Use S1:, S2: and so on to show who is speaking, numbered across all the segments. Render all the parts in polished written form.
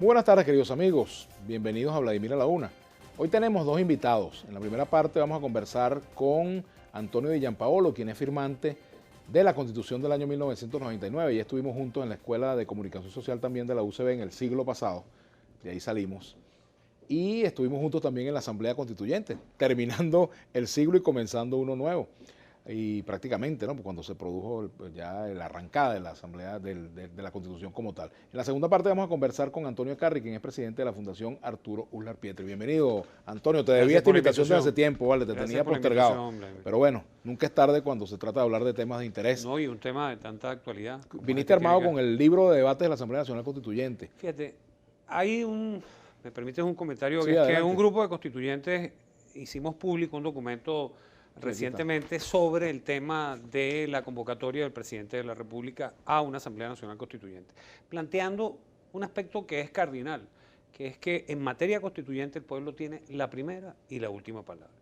S1: Muy buenas tardes, queridos amigos. Bienvenidos a Vladimir a la Una. Hoy tenemos dos invitados. En la primera parte vamos a conversar con Antonio Di Gianpaolo, quien es firmante de la Constitución del año 1999. Ya estuvimos juntos en la Escuela de Comunicación Social también de la UCB en el siglo pasado. De ahí salimos. Y estuvimos juntos también en la Asamblea Constituyente, terminando el siglo y comenzando uno nuevo. Y prácticamente, ¿no? Cuando se produjo ya la arrancada de la Asamblea de la Constitución como tal. En la segunda parte vamos a conversar con Antonio Carri, quien es presidente de la Fundación Arturo Uslar Pietri. Bienvenido, Antonio. Te debía esta invitación desde hace tiempo, ¿vale? Te tenía postergado. Pero bueno, nunca es tarde cuando se trata de hablar de temas de interés.
S2: No, y un tema de tanta actualidad.
S1: Viniste armado con el libro de debates de la Asamblea Nacional Constituyente.
S2: Fíjate, hay me permites un comentario,
S1: Sí,
S2: que es
S1: adelante.
S2: que un grupo de constituyentes hicimos público un documento recientemente sobre el tema de la convocatoria del presidente de la República a una Asamblea Nacional Constituyente, planteando un aspecto que es cardinal, que es que en materia constituyente el pueblo tiene la primera y la última palabra.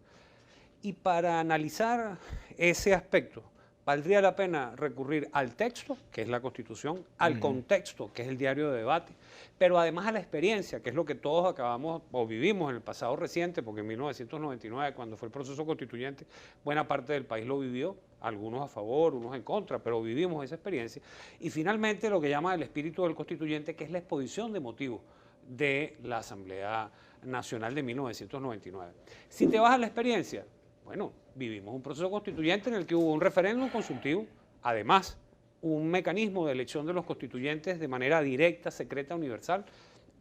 S2: Y para analizar ese aspecto, valdría la pena recurrir al texto, que es la Constitución, al contexto, que es el diario de debate, pero además a la experiencia, que es lo que todos acabamos o vivimos en el pasado reciente, porque en 1999, cuando fue el proceso constituyente, buena parte del país lo vivió, algunos a favor, unos en contra, pero vivimos esa experiencia. Y finalmente lo que llama el espíritu del constituyente, que es la exposición de motivos de la Asamblea Nacional de 1999. Si te vas a la experiencia, bueno, vivimos un proceso constituyente en el que hubo un referéndum consultivo, además un mecanismo de elección de los constituyentes de manera directa, secreta, universal,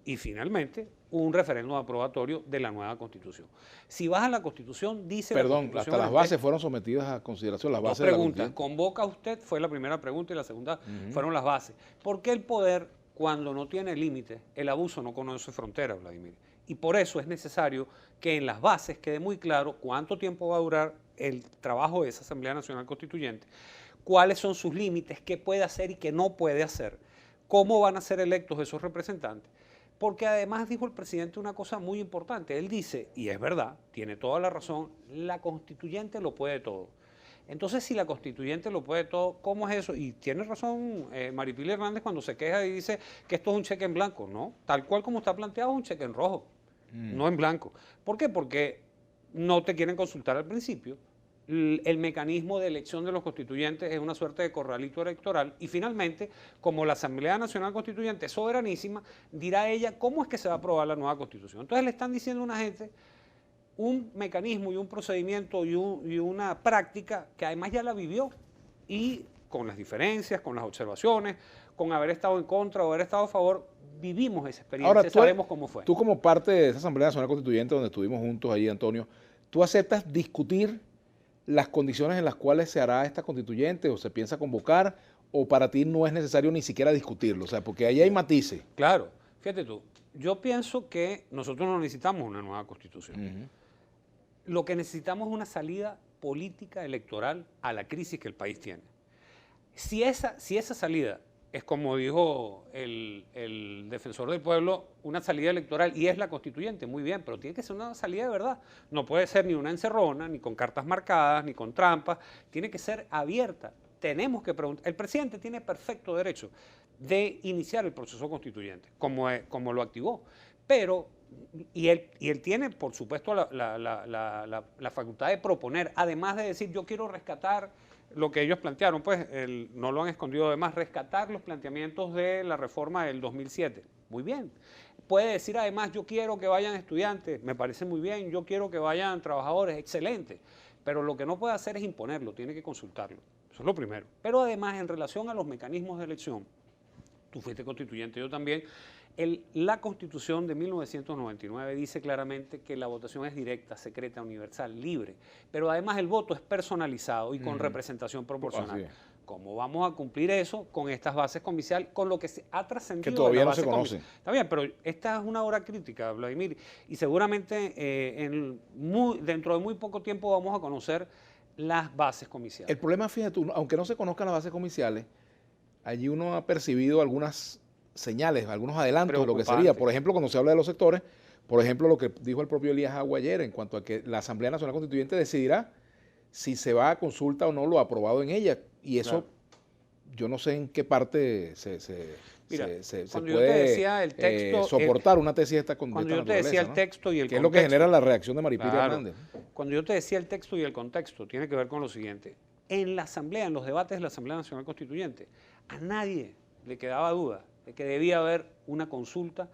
S2: y finalmente un referéndum aprobatorio de la nueva Constitución. Si vas a la Constitución, dice la Constitución...
S1: Hasta las bases fueron sometidas a consideración, las bases
S2: de la Constitución. ¿Convoca usted? Fue la primera pregunta y la segunda fueron las bases. ¿Por qué el poder, cuando no tiene límites, el abuso no conoce fronteras, Vladimir? Y por eso es necesario que en las bases quede muy claro cuánto tiempo va a durar el trabajo de esa Asamblea Nacional Constituyente, cuáles son sus límites, qué puede hacer y qué no puede hacer, cómo van a ser electos esos representantes. Porque además dijo el presidente una cosa muy importante. Él dice, y es verdad, tiene toda la razón, la constituyente lo puede todo. Entonces, si la constituyente lo puede todo, ¿cómo es eso? Y tiene razón Maripili Hernández cuando se queja y dice que esto es un cheque en blanco. No, tal cual como está planteado es un cheque en rojo, no en blanco. ¿Por qué? Porque no te quieren consultar al principio. El mecanismo de elección de los constituyentes es una suerte de corralito electoral y finalmente, como la Asamblea Nacional Constituyente es soberanísima, dirá ella cómo es que se va a aprobar la nueva Constitución. Entonces le están diciendo a una gente un mecanismo y un procedimiento y una práctica que además ya la vivió y con las diferencias, con las observaciones, con haber estado en contra o haber estado a favor, vivimos esa experiencia. Ahora, sabemos cómo fue.
S1: Tú como parte de esa Asamblea Nacional Constituyente donde estuvimos juntos allí, Antonio, ¿tú aceptas discutir las condiciones en las cuales se hará esta constituyente o se piensa convocar o para ti no es necesario ni siquiera discutirlo? O sea, porque ahí hay matices.
S2: Claro, fíjate tú, yo pienso que nosotros no necesitamos una nueva constitución. Lo que necesitamos es una salida política electoral a la crisis que el país tiene. Si esa salida es, como dijo el defensor del pueblo, una salida electoral y es la constituyente, muy bien, pero tiene que ser una salida de verdad. No puede ser ni una encerrona, ni con cartas marcadas, ni con trampas, tiene que ser abierta. Tenemos que preguntar, el presidente tiene perfecto derecho de iniciar el proceso constituyente, como lo activó, pero... Y él tiene, por supuesto, la facultad de proponer, además de decir, yo quiero rescatar lo que ellos plantearon, pues no lo han escondido, además, rescatar los planteamientos de la reforma del 2007. Muy bien. Puede decir, además, yo quiero que vayan estudiantes, me parece muy bien, yo quiero que vayan trabajadores, excelente. Pero lo que no puede hacer es imponerlo, tiene que consultarlo. Eso es lo primero. Pero además, en relación a los mecanismos de elección, tú fuiste constituyente, yo también. La Constitución de 1999 dice claramente que la votación es directa, secreta, universal, libre, pero además el voto es personalizado y con representación proporcional. ¿Cómo vamos a cumplir eso con estas bases comiciales, con lo que se ha trascendido?
S1: Que todavía no se conoce.
S2: Está bien, pero esta es una hora crítica, Vladimir, y seguramente dentro de muy poco tiempo vamos a conocer las bases comiciales.
S1: El problema, fíjate, aunque no se conozcan las bases comiciales, allí uno ha percibido algunas señales, algunos adelantos de lo que sería. Por ejemplo, cuando se habla de los sectores, por ejemplo, lo que dijo el propio Elías Agua ayer en cuanto a que la Asamblea Nacional Constituyente decidirá si se va a consulta o no lo aprobado en ella. Y eso, yo no sé en qué parte
S2: Mira,
S1: se
S2: cuando
S1: puede
S2: yo te decía el texto,
S1: soportar una tesis de esta
S2: cuando yo te decía el texto y el
S1: contexto. Que es lo que genera la reacción de Maripili
S2: claro,
S1: Hernández.
S2: cuando yo te decía el texto y el contexto, tiene que ver con lo siguiente. En la Asamblea, en los debates de la Asamblea Nacional Constituyente, a nadie le quedaba duda de que debía haber una consulta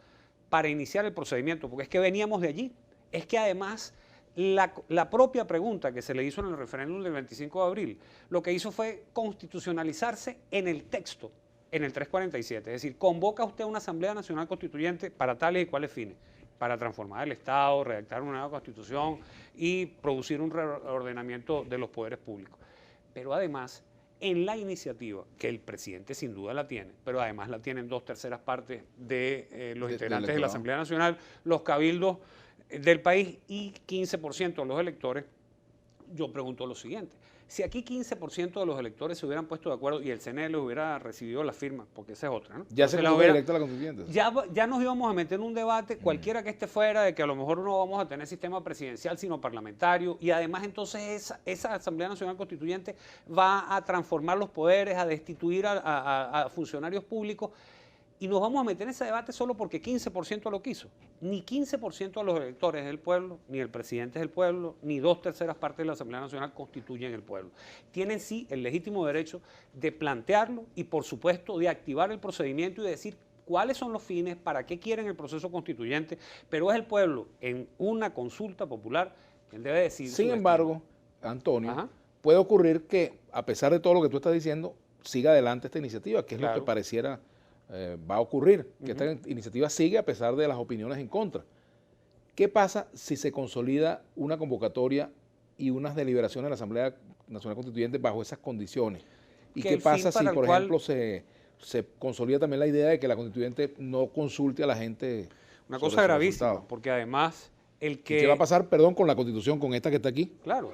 S2: para iniciar el procedimiento, porque es que veníamos de allí. Es que además la propia pregunta que se le hizo en el referéndum del 25 de abril, lo que hizo fue constitucionalizarse en el texto, en el 347. Es decir, convoca usted una Asamblea Nacional Constituyente para tales y cuales fines, para transformar el Estado, redactar una nueva constitución y producir un reordenamiento de los poderes públicos. Pero además, en la iniciativa, que el presidente sin duda la tiene, pero además la tienen 2/3 partes de los integrantes de la Asamblea Nacional, los cabildos del país y 15% de los electores, yo pregunto lo siguiente. Si aquí 15% de los electores se hubieran puesto de acuerdo y el CNE hubiera recibido la firma, porque esa es otra, ¿no?
S1: Ya se la hubiera directo a la constituyente.
S2: Ya nos íbamos a meter en un debate, cualquiera que esté fuera, de que a lo mejor no vamos a tener sistema presidencial, sino parlamentario, y además entonces esa Asamblea Nacional Constituyente va a transformar los poderes, a destituir a funcionarios públicos, y nos vamos a meter en ese debate solo porque 15% lo quiso. Ni 15% de los electores del pueblo, ni el presidente del pueblo, ni 2/3 partes de la Asamblea Nacional constituyen el pueblo. Tienen sí el legítimo derecho de plantearlo y por supuesto de activar el procedimiento y de decir cuáles son los fines, para qué quieren el proceso constituyente, pero es el pueblo en una consulta popular quien debe decir.
S1: Sin embargo, Antonio, puede ocurrir que a pesar de todo lo que tú estás diciendo, siga adelante esta iniciativa, que es lo que pareciera va a ocurrir, que esta iniciativa sigue a pesar de las opiniones en contra. ¿Qué pasa si se consolida una convocatoria y unas deliberaciones de la Asamblea Nacional Constituyente bajo esas condiciones? ¿Y qué pasa si, por ejemplo, se consolida también la idea de que la constituyente no consulte a la gente?
S2: Una cosa gravísima, porque además
S1: ¿Y qué va a pasar, perdón, con la constitución, con esta que está aquí?
S2: Claro.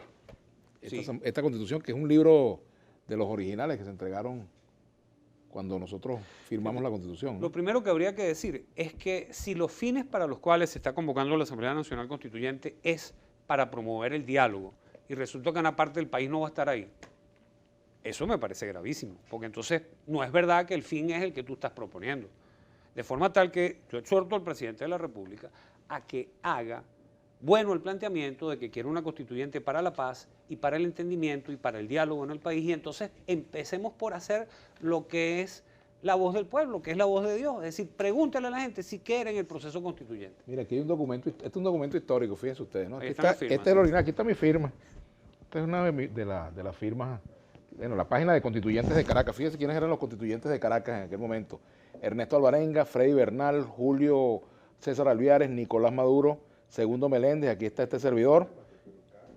S1: Esta constitución, que es un libro de los originales que se entregaron cuando nosotros firmamos la Constitución, ¿no?
S2: Lo primero que habría que decir es que si los fines para los cuales se está convocando la Asamblea Nacional Constituyente es para promover el diálogo y resulta que una parte del país no va a estar ahí, eso me parece gravísimo, porque entonces no es verdad que el fin es el que tú estás proponiendo. De forma tal que yo exhorto al presidente de la República a que haga bueno el planteamiento de que quiere una constituyente para la paz y para el entendimiento y para el diálogo en el país, y entonces empecemos por hacer lo que es la voz del pueblo, que es la voz de Dios. Es decir, pregúntale a la gente si quieren el proceso constituyente.
S1: Mira, aquí hay un documento, este es un documento histórico, fíjense ustedes, ¿no? Aquí
S2: está,
S1: este es el original, aquí está mi firma. Esta es una de las firmas, bueno, la página de constituyentes de Caracas. Fíjense quiénes eran los constituyentes de Caracas en aquel momento. Ernesto Alvarenga, Freddy Bernal, Julio César Alviares, Nicolás Maduro, Segundo Meléndez, aquí está este servidor.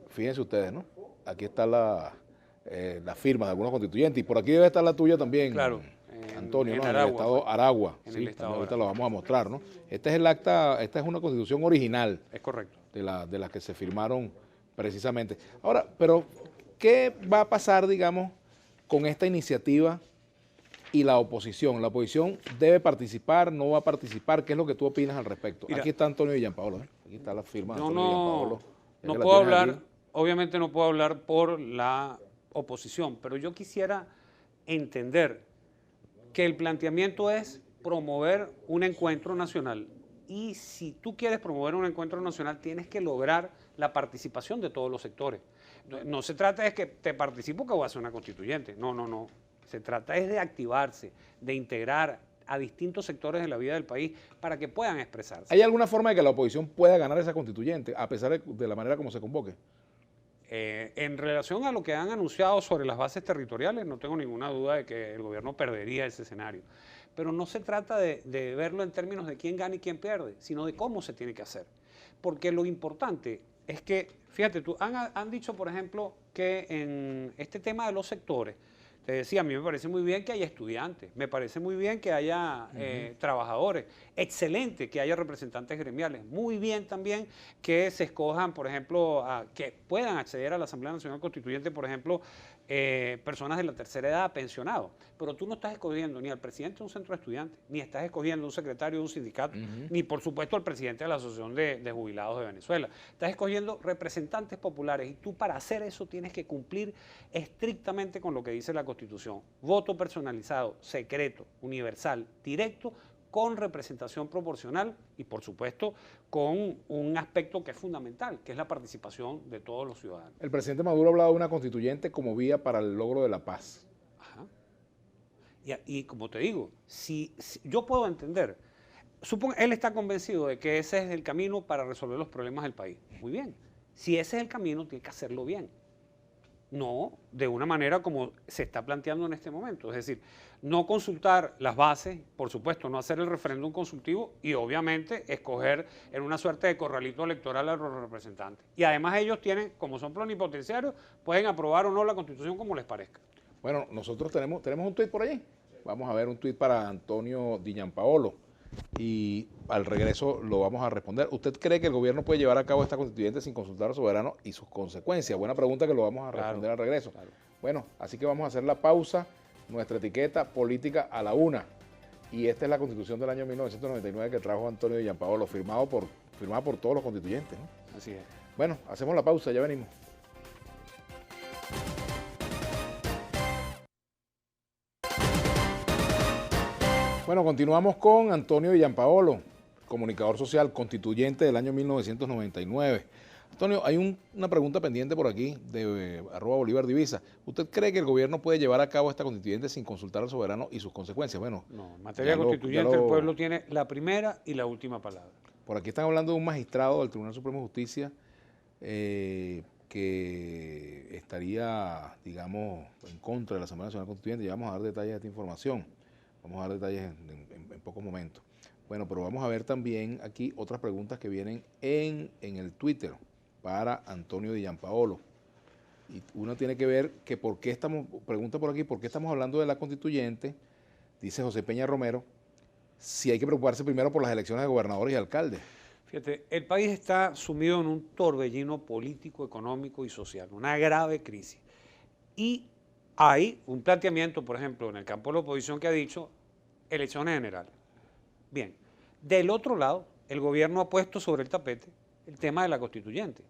S1: Fíjense ustedes, ¿no? Aquí está la firma de algunos constituyentes. Y por aquí debe estar la tuya también,
S2: claro,
S1: Antonio, ¿no? En el estado Aragua. Sí, ahorita lo vamos a mostrar, ¿no? Este es el acta, esta es una constitución original.
S2: Es correcto.
S1: De las que se firmaron precisamente. Ahora, pero, ¿qué va a pasar, digamos, con esta iniciativa y la oposición? ¿La oposición debe participar, no va a participar? ¿Qué es lo que tú opinas al respecto? Mira, aquí está Antonio de Gianpaolo, ¿eh? Aquí está la firma de Antonio de Gianpaolo.
S2: No puedo hablar, aquí. Obviamente no puedo hablar por la oposición, pero yo quisiera entender que el planteamiento es promover un encuentro nacional. Y si tú quieres promover un encuentro nacional, tienes que lograr la participación de todos los sectores. No se trata de que te participo que voy a hacer una constituyente. No. Se trata es de activarse, de integrar a distintos sectores de la vida del país para que puedan expresarse.
S1: ¿Hay alguna forma de que la oposición pueda ganar esa constituyente, a pesar de la manera como se convoque?
S2: En relación a lo que han anunciado sobre las bases territoriales, no tengo ninguna duda de que el gobierno perdería ese escenario. Pero no se trata de verlo en términos de quién gana y quién pierde, sino de cómo se tiene que hacer. Porque lo importante es que, fíjate tú, han dicho, por ejemplo, que en este tema de los sectores, te decía, a mí me parece muy bien que haya estudiantes, me parece muy bien que haya trabajadores, excelente que haya representantes gremiales, muy bien también que se escojan, por ejemplo, que puedan acceder a la Asamblea Nacional Constituyente, por ejemplo, personas de la tercera edad, pensionados. Pero tú no estás escogiendo ni al presidente de un centro de estudiantes, ni estás escogiendo un secretario de un sindicato, ni por supuesto al presidente de la Asociación de Jubilados de Venezuela. Estás escogiendo representantes populares y tú para hacer eso tienes que cumplir estrictamente con lo que dice la Constitución. Voto personalizado, secreto, universal, directo, con representación proporcional y, por supuesto, con un aspecto que es fundamental, que es la participación de todos los ciudadanos.
S1: El presidente Maduro ha hablado de una constituyente como vía para el logro de la paz.
S2: Ajá. Y como te digo, si yo puedo entender, él está convencido de que ese es el camino para resolver los problemas del país. Muy bien. Si ese es el camino, tiene que hacerlo bien. No de una manera como se está planteando en este momento. Es decir, no consultar las bases, por supuesto, no hacer el referéndum consultivo y obviamente escoger en una suerte de corralito electoral a los representantes. Y además ellos tienen, como son plenipotenciarios, pueden aprobar o no la Constitución como les parezca.
S1: Bueno, nosotros tenemos un tuit por allí. Vamos a ver un tuit para Antonio Di Gianpaolo y al regreso lo vamos a responder. ¿Usted cree que el gobierno puede llevar a cabo esta constituyente sin consultar al soberano y sus consecuencias? Buena pregunta que lo vamos a responder al regreso. Claro. Bueno, así que vamos a hacer la pausa, nuestra etiqueta política a la una. Y esta es la Constitución del año 1999 que trajo Antonio Di Gianpaolo, firmada por todos los constituyentes, ¿no?
S2: Así es.
S1: Bueno, hacemos la pausa, ya venimos. Bueno, continuamos con Antonio Di Gianpaolo, comunicador social, constituyente del año 1999. Antonio, hay una pregunta pendiente por aquí de @BolívarDivisa. ¿Usted cree que el gobierno puede llevar a cabo esta constituyente sin consultar al soberano y sus consecuencias? Bueno,
S2: no, en materia constituyente el pueblo tiene la primera y la última palabra.
S1: Por aquí están hablando de un magistrado del Tribunal Supremo de Justicia que estaría, digamos, en contra de la Asamblea Nacional Constituyente. Ya vamos a dar detalles de esta información. Vamos a dar detalles en pocos momentos. Bueno, pero vamos a ver también aquí otras preguntas que vienen en el Twitter para Antonio Di Gianpaolo. Y uno tiene que ver que pregunta por aquí, ¿por qué estamos hablando de la constituyente? Dice José Peña Romero, si hay que preocuparse primero por las elecciones de gobernadores y alcaldes.
S2: Fíjate, el país está sumido en un torbellino político, económico y social, una grave crisis. Y hay un planteamiento, por ejemplo, en el campo de la oposición que ha dicho elecciones generales. Bien, del otro lado, el gobierno ha puesto sobre el tapete el tema de la constituyente.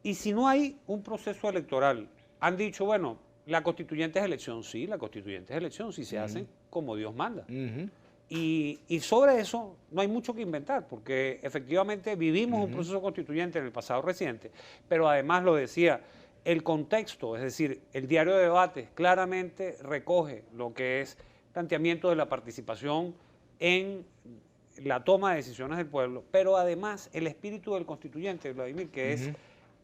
S2: Y si no hay un proceso electoral, han dicho, bueno, la constituyente es elección, sí, la constituyente es elección, si se hacen como Dios manda. Y sobre eso no hay mucho que inventar, porque efectivamente vivimos un proceso constituyente en el pasado reciente, pero además lo decía, el contexto, es decir, el diario de debates claramente recoge lo que es planteamiento de la participación en la toma de decisiones del pueblo, pero además el espíritu del constituyente, Vladimir, que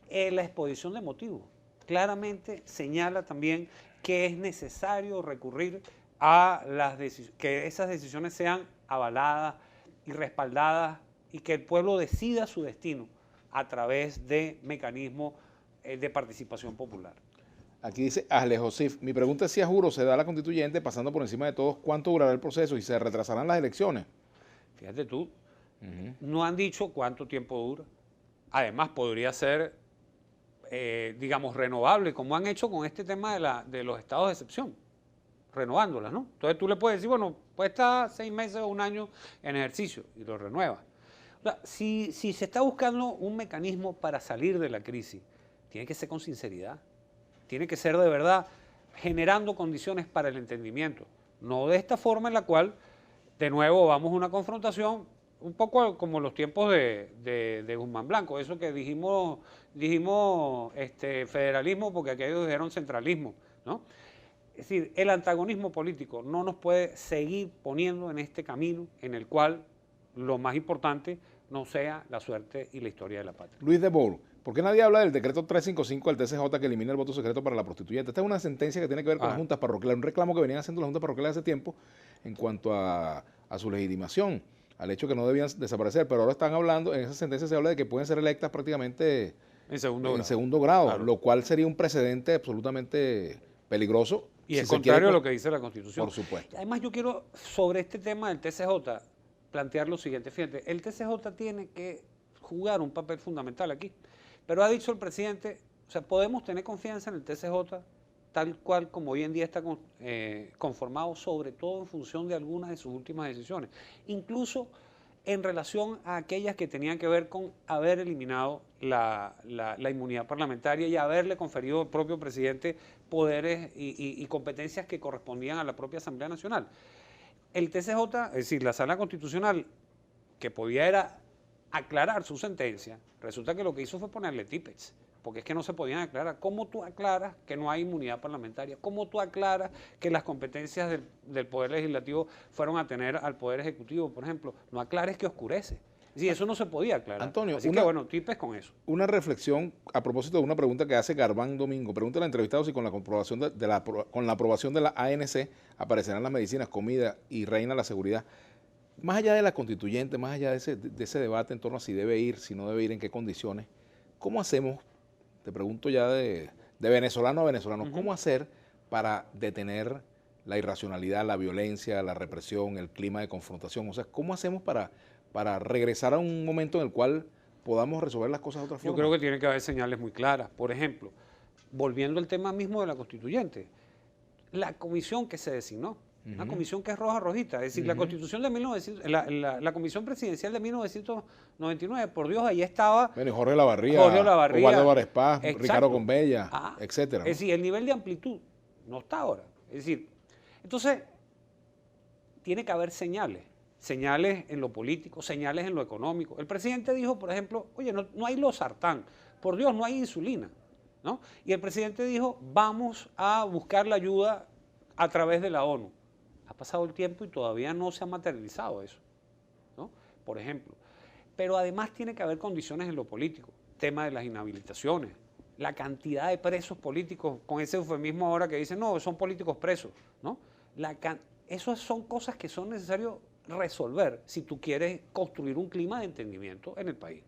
S2: es la exposición de motivos, claramente señala también que es necesario recurrir a que esas decisiones sean avaladas y respaldadas y que el pueblo decida su destino a través de mecanismos de participación popular.
S1: Aquí dice Asle Josif, mi pregunta es si a juro se da la constituyente pasando por encima de todos, ¿cuánto durará el proceso y se retrasarán las elecciones?
S2: Fíjate tú, no han dicho cuánto tiempo dura. Además podría ser, digamos, renovable, como han hecho con este tema de los estados de excepción, renovándolas, ¿no? Entonces tú le puedes decir, bueno, puede estar 6 meses o 1 año en ejercicio y lo renuevas. O sea, si se está buscando un mecanismo para salir de la crisis, tiene que ser con sinceridad, tiene que ser de verdad generando condiciones para el entendimiento, no de esta forma en la cual de nuevo vamos a una confrontación un poco como los tiempos de Guzmán Blanco, eso que dijimos federalismo porque aquellos dijeron centralismo, ¿no? Es decir, el antagonismo político no nos puede seguir poniendo en este camino en el cual lo más importante no sea la suerte y la historia de la patria.
S1: Luis de Bour, ¿por qué nadie habla del decreto 355 del TCJ que elimina el voto secreto para la prostituyente? Esta es una sentencia que tiene que ver con las juntas parroquiales, un reclamo que venían haciendo las juntas parroquiales hace tiempo en cuanto a su legitimación, al hecho que no debían desaparecer, pero ahora están hablando, en esa sentencia se habla de que pueden ser electas prácticamente en segundo grado, claro, lo cual sería un precedente absolutamente peligroso.
S2: Y es contrario a lo que dice la Constitución.
S1: Por supuesto.
S2: Además, yo quiero, sobre este tema del TCJ, plantear lo siguiente. Fíjate, el TCJ tiene que jugar un papel fundamental aquí. Pero ha dicho el presidente, o sea, podemos tener confianza en el TCJ tal cual como hoy en día está conformado, sobre todo en función de algunas de sus últimas decisiones, incluso en relación a aquellas que tenían que ver con haber eliminado la inmunidad parlamentaria y haberle conferido al propio presidente poderes y competencias que correspondían a la propia Asamblea Nacional. El TCJ, es decir, la Sala Constitucional, que podía era aclarar su sentencia, resulta que lo que hizo fue ponerle típex, porque es que no se podían aclarar. ¿Cómo tú aclaras que no hay inmunidad parlamentaria? ¿Cómo tú aclaras que las competencias del Poder Legislativo fueron a tener al Poder Ejecutivo, por ejemplo? No aclares que oscurece. Sí, eso no se podía aclarar.
S1: Antonio,
S2: así que bueno, típex con eso.
S1: Una reflexión a propósito de una pregunta que hace Garbán Domingo. Pregunta al entrevistado si con la aprobación con la aprobación de la ANC aparecerán las medicinas, comida y reina la seguridad. Más allá de la constituyente, más allá de ese debate en torno a si debe ir, si no debe ir, en qué condiciones, ¿cómo hacemos? Te pregunto ya de venezolano a venezolano, ¿cómo hacer para detener la irracionalidad, la violencia, la represión, el clima de confrontación? O sea, ¿cómo hacemos para regresar a un momento en el cual podamos resolver las cosas de otra forma?
S2: Yo creo que tiene que haber señales muy claras. Por ejemplo, volviendo al tema mismo de la constituyente, la comisión que se designó, una comisión que es roja-rojita, es decir, la constitución de 1900, la comisión presidencial de 1999, por Dios, ahí estaba...
S1: Bueno, Jorge Lavarría, Osvaldo Varespaz, Ricardo Conbella, etcétera, ¿no?
S2: Es decir, el nivel de amplitud no está ahora. Es decir, entonces, tiene que haber señales en lo político, señales en lo económico. El presidente dijo, por ejemplo, oye, no hay losartán, por Dios, no hay insulina, ¿no? Y el presidente dijo, vamos a buscar la ayuda a través de la ONU. Ha pasado el tiempo y todavía no se ha materializado eso, ¿no? Por ejemplo. Pero además tiene que haber condiciones en lo político. Tema de las inhabilitaciones, la cantidad de presos políticos, con ese eufemismo ahora que dicen, no, son políticos presos, ¿no? Esas son cosas que son necesarias resolver si tú quieres construir un clima de entendimiento en el país.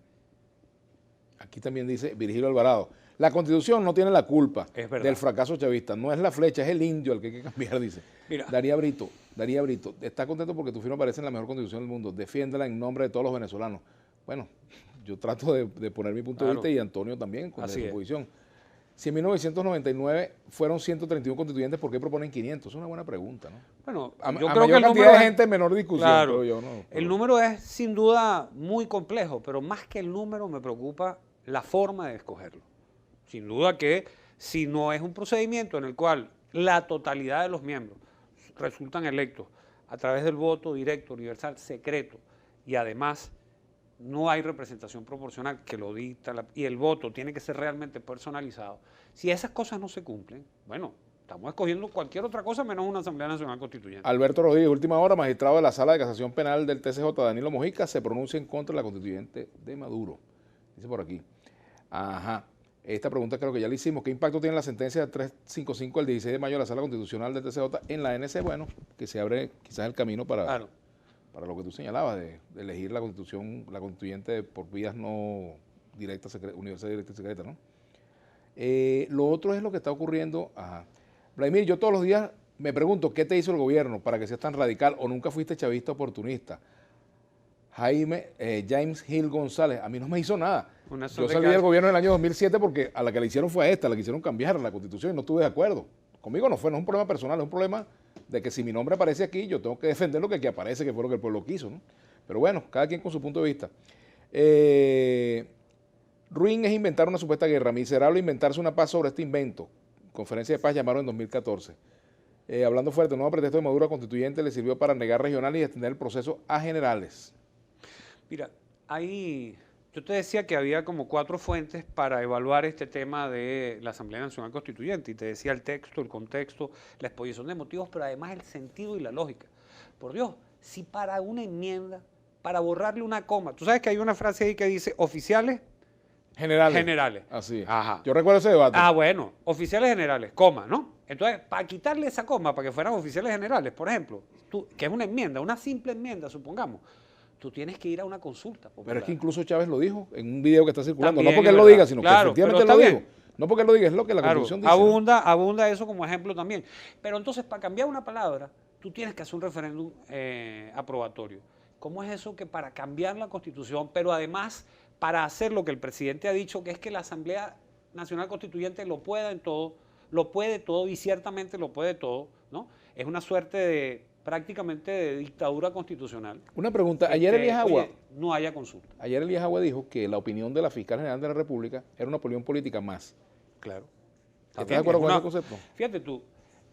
S1: Aquí también dice Virgilio Alvarado, la Constitución no tiene la culpa del fracaso chavista, no es la flecha, es el indio al que hay que cambiar, dice. Mira. Daría Brito, está contento porque tu firma aparece en la mejor Constitución del mundo, defiéndela en nombre de todos los venezolanos. Bueno, yo trato de poner mi punto de vista y Antonio también con su posición. Si en 1999 fueron 131 constituyentes, ¿por qué proponen 500? Es una buena pregunta, ¿no?
S2: Bueno,
S1: yo creo que el número de gente, menor discusión.
S2: Claro,
S1: creo yo, ¿no?
S2: El número es sin duda muy complejo, pero más que el número me preocupa la forma de escogerlo. Sin duda que si no es un procedimiento en el cual la totalidad de los miembros resultan electos a través del voto directo, universal, secreto, y además no hay representación proporcional que lo dicta, y el voto tiene que ser realmente personalizado. Si esas cosas no se cumplen, bueno, estamos escogiendo cualquier otra cosa menos una Asamblea Nacional Constituyente.
S1: Alberto Rodríguez, última hora, magistrado de la Sala de Casación Penal del TCJ, Danilo Mojica, se pronuncia en contra de la constituyente de Maduro. Dice por aquí. Ajá. Esta pregunta creo que ya la hicimos. ¿Qué impacto tiene la sentencia de 355 del 16 de mayo de la Sala Constitucional del TCJ en la ANC? Bueno, que se abre quizás el camino para lo que tú señalabas, de elegir la constituyente por vías no directas, universal, directa y secreta, ¿no? Lo otro es lo que está ocurriendo. Ajá. Vladimir, yo todos los días me pregunto, ¿qué te hizo el gobierno para que seas tan radical o nunca fuiste chavista oportunista? James Hill González, a mí no me hizo nada. Yo salí del gobierno en el año 2007 porque a la que le hicieron fue a esta, la quisieron cambiar la constitución y no estuve de acuerdo. Conmigo no es un problema personal, es un problema de que si mi nombre aparece aquí, yo tengo que defender lo que aquí aparece, que fue lo que el pueblo quiso, ¿no? Pero bueno, cada quien con su punto de vista. Ruin es inventar una supuesta guerra, miserable inventarse una paz sobre este invento. Conferencia de paz llamaron en 2014. Hablando fuerte, el nuevo pretexto de Maduro constituyente le sirvió para negar regionales y extender el proceso a generales.
S2: Mira, yo te decía que había como 4 fuentes para evaluar este tema de la Asamblea Nacional Constituyente, y te decía el texto, el contexto, la exposición de motivos, pero además el sentido y la lógica. Por Dios, si para una enmienda, para borrarle una coma, tú sabes que hay una frase ahí que dice oficiales generales.
S1: Así.
S2: Ajá.
S1: Yo recuerdo ese debate.
S2: Bueno, oficiales generales, coma, ¿no? Entonces, para quitarle esa coma, para que fueran oficiales generales, por ejemplo, que es una enmienda, una simple enmienda, supongamos, tú tienes que ir a una consulta popular.
S1: Pero es que incluso Chávez lo dijo en un video que está circulando.
S2: También,
S1: no porque él lo diga, sino que efectivamente él lo dijo.
S2: Bien.
S1: No porque él lo diga, es lo que la Constitución dice.
S2: Abunda eso como ejemplo también. Pero entonces, para cambiar una palabra, tú tienes que hacer un referéndum aprobatorio. ¿Cómo es eso que para cambiar la Constitución, pero además para hacer lo que el presidente ha dicho, que es que la Asamblea Nacional Constituyente lo pueda en todo, lo puede todo y ciertamente lo puede todo, ¿no? Es una suerte de prácticamente de dictadura constitucional.
S1: Una pregunta, ayer Elías Agua,
S2: no haya consulta.
S1: Ayer Elías Agua dijo que la opinión de la fiscal general de la República era una opinión política más.
S2: Claro.
S1: ¿Estás de acuerdo con ese concepto?
S2: Fíjate tú,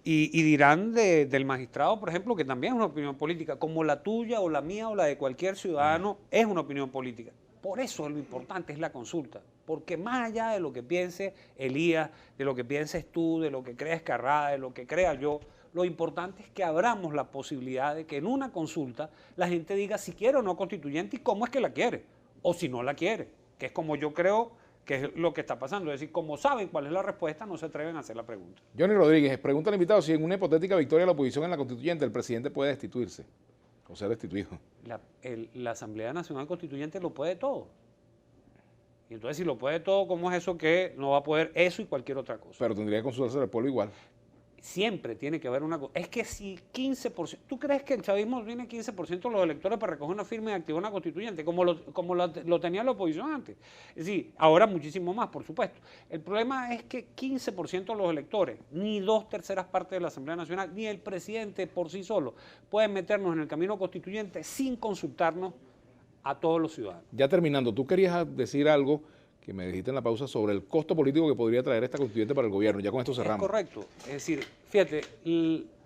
S2: y dirán del magistrado, por ejemplo, que también es una opinión política, como la tuya o la mía o la de cualquier ciudadano, es una opinión política. Por eso lo importante es la consulta, porque más allá de lo que piense Elías, de lo que pienses tú, de lo que crees Carrada, de lo que crea yo, lo importante es que abramos la posibilidad de que en una consulta la gente diga si quiere o no constituyente y cómo es que la quiere, o si no la quiere, que es como yo creo que es lo que está pasando. Es decir, como saben cuál es la respuesta, no se atreven a hacer la pregunta.
S1: Johnny Rodríguez, pregunta al invitado si en una hipotética victoria de la oposición en la constituyente el presidente puede destituirse o ser destituido.
S2: La Asamblea Nacional Constituyente lo puede todo. Y entonces si lo puede todo, ¿cómo es eso que no va a poder eso y cualquier otra cosa?
S1: Pero tendría que consultarse al pueblo igual.
S2: Siempre tiene que haber una cosa. Es que si 15%, ¿tú crees que el chavismo tiene 15% de los electores para recoger una firma y activar una constituyente, como lo tenía la oposición antes? Es decir, ahora muchísimo más, por supuesto. El problema es que 15% de los electores, ni 2/3 partes de la Asamblea Nacional, ni el presidente por sí solo, pueden meternos en el camino constituyente sin consultarnos a todos los ciudadanos.
S1: Ya terminando, tú querías decir algo que me dijiste en la pausa sobre el costo político que podría traer esta constituyente para el gobierno. Ya con esto cerramos.
S2: Es correcto. Es decir, fíjate,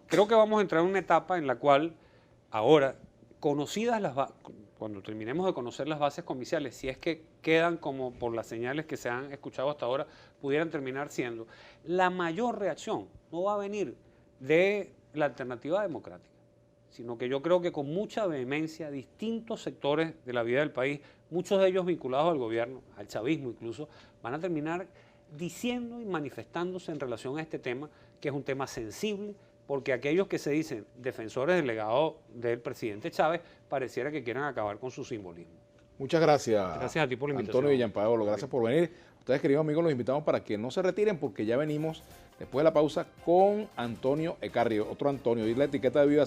S2: creo que vamos a entrar en una etapa en la cual ahora, conocidas cuando terminemos de conocer las bases comiciales, si es que quedan como por las señales que se han escuchado hasta ahora, pudieran terminar siendo, la mayor reacción no va a venir de la alternativa democrática, sino que yo creo que con mucha vehemencia distintos sectores de la vida del país, muchos de ellos vinculados al gobierno, al chavismo incluso, van a terminar diciendo y manifestándose en relación a este tema, que es un tema sensible, porque aquellos que se dicen defensores del legado del presidente Chávez pareciera que quieran acabar con su simbolismo.
S1: Muchas gracias.
S2: Gracias a ti por la invitación.
S1: Antonio Gianpaolo, gracias por venir. Ustedes, queridos amigos, los invitamos para que no se retiren porque ya venimos después de la pausa con Antonio Ecarri, otro Antonio, y la etiqueta de Viva